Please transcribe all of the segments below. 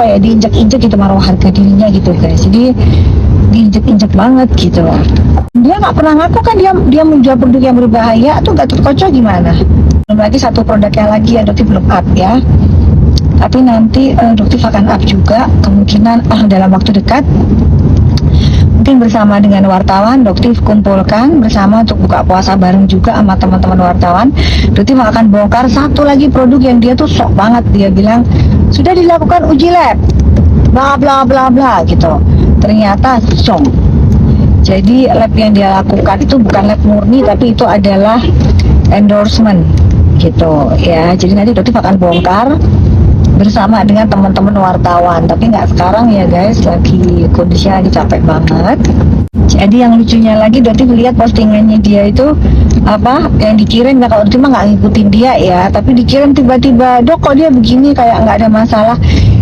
apa ya, diinjak-injak gitu marwah harga dirinya gitu guys. Jadi diinjak-injak banget gitu. Dia nggak pernah ngaku kan dia menjual produk yang berbahaya tuh. Gatot Koco gimana? Belum lagi satu produknya lagi yang Dokti belum up ya. Tapi nanti Dokti akan up juga kemungkinan dalam waktu dekat. Mungkin bersama dengan wartawan Dokti kumpulkan bersama untuk buka puasa bareng juga sama teman-teman wartawan. Dokti akan bongkar satu lagi produk yang dia tuh sok banget. Dia bilang sudah dilakukan uji lab bla bla bla bla gitu. Ternyata song. Jadi lab yang dia lakukan itu bukan lab murni, tapi itu adalah endorsement gitu ya. Jadi nanti Dokti akan bongkar bersama dengan teman-teman wartawan, tapi nggak sekarang ya guys, lagi kondisinya lagi capek banget. Jadi yang lucunya lagi, Dokti lihat postingannya dia itu apa yang dikirim ya, kalau cuma nggak ngikutin dia ya, tapi dikirim tiba-tiba, Dok kok dia begini, kayak nggak ada masalah.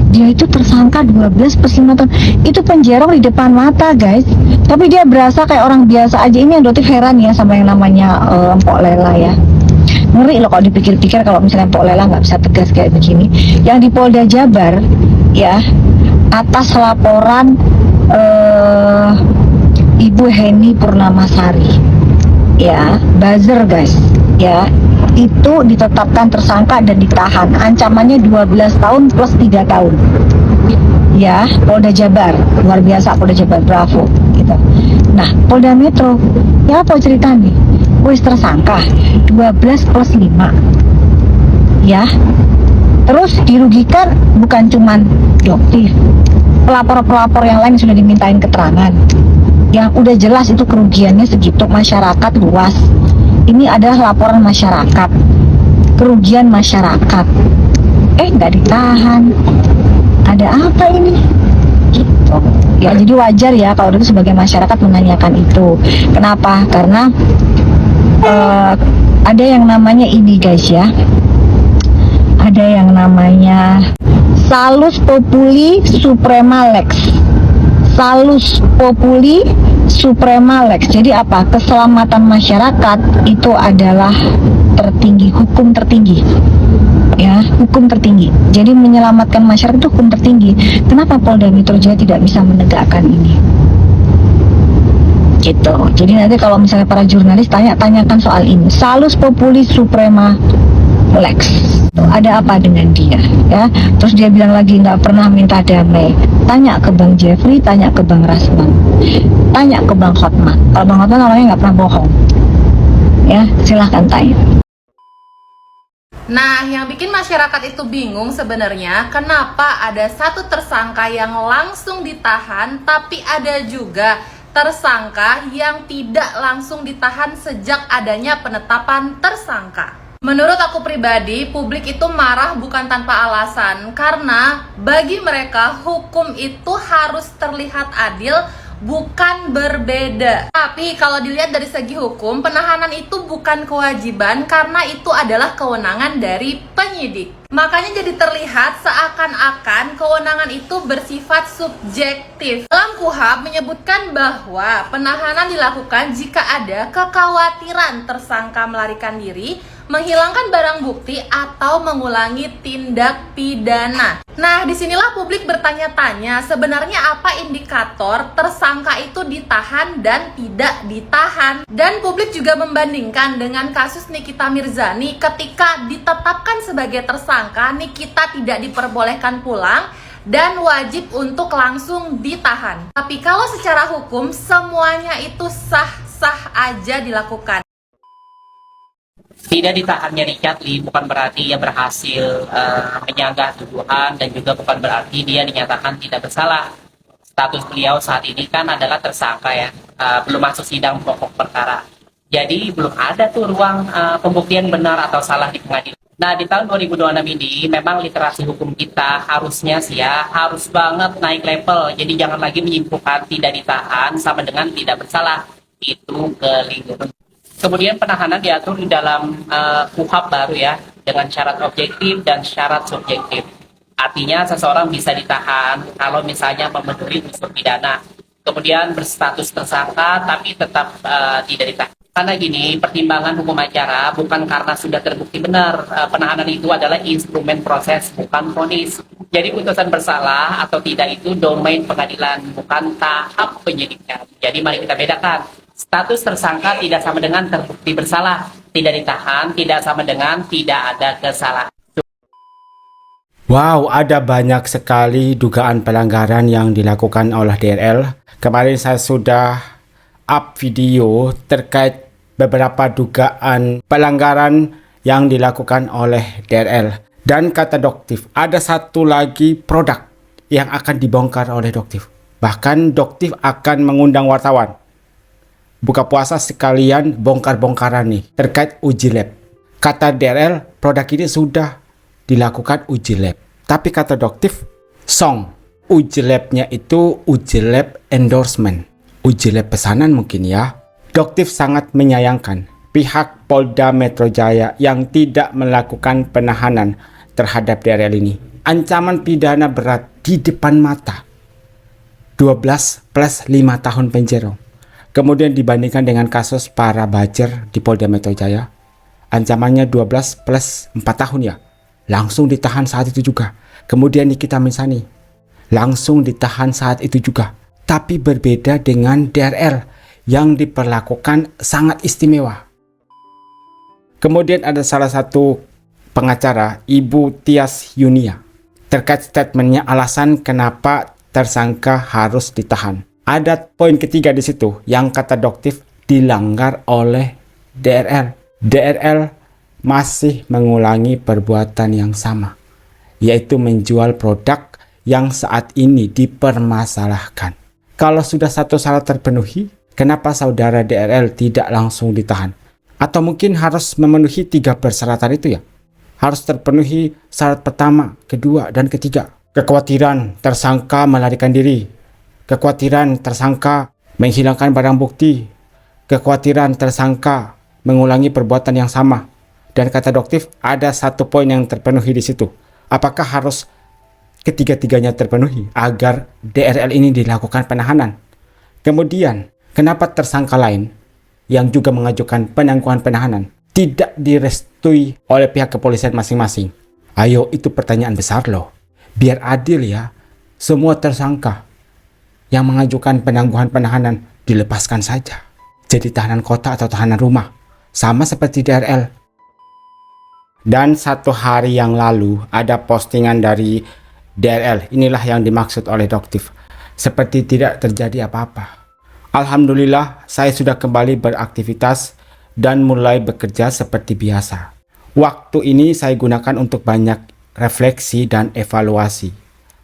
Dia itu tersangka 12+5 tahun, itu penjara di depan mata guys, tapi dia berasa kayak orang biasa aja. Ini yang Dokti heran ya sama yang namanya Mpok Lela ya. Ngeri loh kalau dipikir-pikir, kalau misalnya Mpok Lela nggak bisa tegas kayak begini. Yang di Polda Jabar ya, atas laporan Ibu Heni Purnamasari ya, buzzer guys ya, itu ditetapkan tersangka dan ditahan, ancamannya 12 tahun plus 3 tahun ya. Polda Jabar, luar biasa Polda Jabar, bravo gitu. Nah Polda Metro ya, apa cerita nih, wis tersangka 12+5 ya, terus dirugikan bukan cuman Dokti, pelapor-pelapor yang lain sudah dimintain keterangan yang udah jelas itu kerugiannya segitu, masyarakat luas. Ini adalah laporan masyarakat, kerugian masyarakat, nggak ditahan. Ada apa ini gitu ya. Jadi wajar ya kalau itu sebagai masyarakat menanyakan itu. Kenapa? Karena ada yang namanya ini guys ya, ada yang namanya Salus Populi Suprema Lex. Salus Populi Suprema Lex. Jadi apa? Keselamatan masyarakat itu adalah tertinggi, hukum tertinggi ya, hukum tertinggi. Jadi menyelamatkan masyarakat itu hukum tertinggi. Kenapa Polda Metro Jaya tidak bisa menegakkan ini gitu? Jadi nanti kalau misalnya para jurnalis tanyakan soal ini, Salus Populi Suprema Lex, ada apa dengan dia ya? Terus dia bilang lagi nggak pernah minta damai. Tanya ke Bang Jeffrey, tanya ke Bang Rasman, tanya ke Bang Hotman. Kalau Bang Hotman namanya nggak pernah bohong ya, silahkan tanya. Nah, yang bikin masyarakat itu bingung sebenarnya, kenapa ada satu tersangka yang langsung ditahan, tapi ada juga tersangka yang tidak langsung ditahan sejak adanya penetapan tersangka. Menurut aku pribadi, publik itu marah bukan tanpa alasan, karena bagi mereka hukum itu harus terlihat adil, bukan berbeda. Tapi kalau dilihat dari segi hukum, penahanan itu bukan kewajiban karena itu adalah kewenangan dari penyidik. Makanya jadi terlihat seakan-akan kewenangan itu bersifat subjektif. Dalam KUHP menyebutkan bahwa penahanan dilakukan jika ada kekhawatiran tersangka melarikan diri, menghilangkan barang bukti, atau mengulangi tindak pidana. Nah, disinilah publik bertanya-tanya, sebenarnya apa indikator tersangka itu ditahan dan tidak ditahan? Dan publik juga membandingkan dengan kasus Nikita Mirzani. Ketika ditetapkan sebagai tersangka, Nikita tidak diperbolehkan pulang dan wajib untuk langsung ditahan. Tapi kalau secara hukum, semuanya itu sah-sah aja dilakukan. Tidak ditahannya Richard Lee bukan berarti ia berhasil menyanggah tuduhan, dan juga bukan berarti dia dinyatakan tidak bersalah. Status beliau saat ini kan adalah tersangka ya, belum masuk sidang pokok perkara. Jadi belum ada tuh ruang pembuktian benar atau salah di pengadilan. Nah, di tahun 2026 ini memang literasi hukum kita harusnya sih ya, harus banget naik level. Jadi jangan lagi menyimpulkan tidak ditahan sama dengan tidak bersalah. Itu keliru. Kemudian penahanan diatur di dalam KUHP baru ya, dengan syarat objektif dan syarat subjektif. Artinya seseorang bisa ditahan kalau misalnya memenuhi unsur pidana, kemudian berstatus tersangka tapi tetap tidak ditahan. Karena gini, pertimbangan hukum acara bukan karena sudah terbukti benar. Penahanan itu adalah instrumen proses, bukan vonis. Jadi putusan bersalah atau tidak itu domain pengadilan, bukan tahap penyidikan. Jadi mari kita bedakan. Status tersangka tidak sama dengan terbukti bersalah. Tidak ditahan, tidak sama dengan tidak ada kesalahan. Wow, ada banyak sekali dugaan pelanggaran yang dilakukan oleh DRL. Kemarin saya sudah up video terkait beberapa dugaan pelanggaran yang dilakukan oleh DRL. Dan kata Doktif, ada satu lagi produk yang akan dibongkar oleh Doktif. Bahkan Doktif akan mengundang wartawan. Buka puasa sekalian bongkar-bongkaran nih terkait uji lab. Kata DRL, produk ini sudah dilakukan uji lab. Tapi kata Doktif, uji labnya itu uji lab endorsement. Uji lab pesanan mungkin ya. Doktif sangat menyayangkan pihak Polda Metro Jaya yang tidak melakukan penahanan terhadap DRL ini. Ancaman pidana berat di depan mata, 12 plus 5 tahun penjara. Kemudian dibandingkan dengan kasus para buzzer di Polda Metro Jaya, ancamannya 12 plus 4 tahun ya. Langsung ditahan saat itu juga. Kemudian Nikita Mirzani langsung ditahan saat itu juga. Tapi berbeda dengan DRL yang diperlakukan sangat istimewa. Kemudian ada salah satu pengacara, Ibu Tias Yunia, terkait statementnya alasan kenapa tersangka harus ditahan. Ada poin ketiga di situ yang kata Doktif dilanggar oleh DRL. DRL masih mengulangi perbuatan yang sama, yaitu menjual produk yang saat ini dipermasalahkan. Kalau sudah satu syarat terpenuhi, kenapa saudara DRL tidak langsung ditahan? Atau mungkin harus memenuhi 3 persyaratan itu ya? Harus terpenuhi syarat pertama, kedua, dan ketiga. Kekhawatiran tersangka melarikan diri. Kekhawatiran tersangka menghilangkan barang bukti. Kekhawatiran tersangka mengulangi perbuatan yang sama. Dan kata Doktif, ada satu poin yang terpenuhi di situ. Apakah harus ketiga-tiganya terpenuhi agar DRL ini dilakukan penahanan? Kemudian, kenapa tersangka lain yang juga mengajukan penangguhan penahanan tidak direstui oleh pihak kepolisian masing-masing? Ayo, itu pertanyaan besar loh. Biar adil ya, semua tersangka yang mengajukan penangguhan penahanan dilepaskan saja. Jadi tahanan kota atau tahanan rumah. Sama seperti DRL. Dan 1 hari yang lalu ada postingan dari DRL. Inilah yang dimaksud oleh Doktif. Seperti tidak terjadi apa-apa. Alhamdulillah, saya sudah kembali beraktivitas dan mulai bekerja seperti biasa. Waktu ini saya gunakan untuk banyak refleksi dan evaluasi.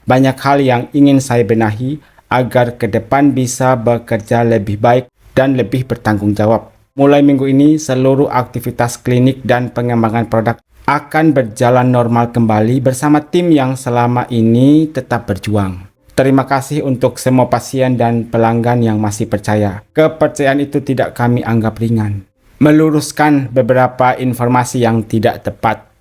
Banyak hal yang ingin saya benahi agar ke depan bisa bekerja lebih baik dan lebih bertanggung jawab. Mulai minggu ini, seluruh aktivitas klinik dan pengembangan produk akan berjalan normal kembali bersama tim yang selama ini tetap berjuang. Terima kasih untuk semua pasien dan pelanggan yang masih percaya. Kepercayaan itu tidak kami anggap ringan. Meluruskan beberapa informasi yang tidak tepat.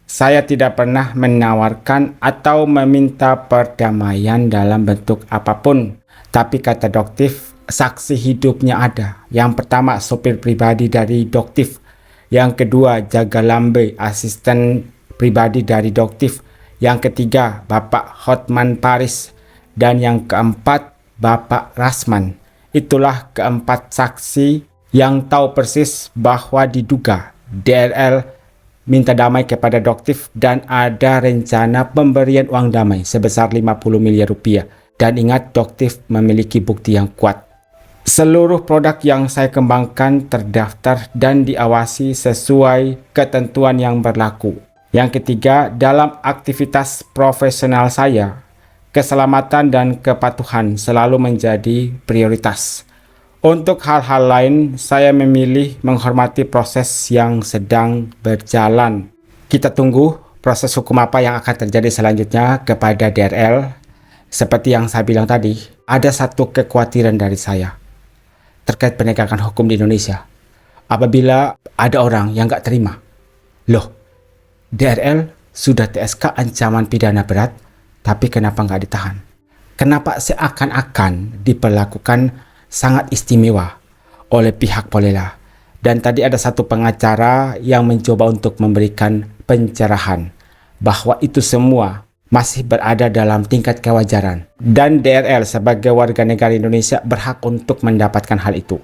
Saya tidak pernah menawarkan atau meminta perdamaian dalam bentuk apapun. Tapi kata Doktif, saksi hidupnya ada. Yang pertama, sopir pribadi dari Doktif. Yang kedua, Jaga Lambe, asisten pribadi dari Doktif. Yang ketiga, Bapak Hotman Paris. Dan yang keempat, Bapak Rasman. Itulah keempat saksi yang tahu persis bahwa diduga DRL minta damai kepada Doktif dan ada rencana pemberian uang damai sebesar 50 miliar rupiah. Dan ingat, Doktif memiliki bukti yang kuat. Seluruh produk yang saya kembangkan terdaftar dan diawasi sesuai ketentuan yang berlaku. Yang ketiga, dalam aktivitas profesional saya, keselamatan dan kepatuhan selalu menjadi prioritas. Untuk hal-hal lain, saya memilih menghormati proses yang sedang berjalan. Kita tunggu proses hukum apa yang akan terjadi selanjutnya kepada DRL. Seperti yang saya bilang tadi, ada satu kekhawatiran dari saya terkait penegakan hukum di Indonesia. Apabila ada orang yang gak terima, loh, DRL sudah TSK ancaman pidana berat, tapi kenapa nggak ditahan? Kenapa seakan-akan diperlakukan sangat istimewa oleh pihak Polela? Dan tadi ada satu pengacara yang mencoba untuk memberikan pencerahan bahwa itu semua masih berada dalam tingkat kewajaran. Dan DRL sebagai warga negara Indonesia berhak untuk mendapatkan hal itu.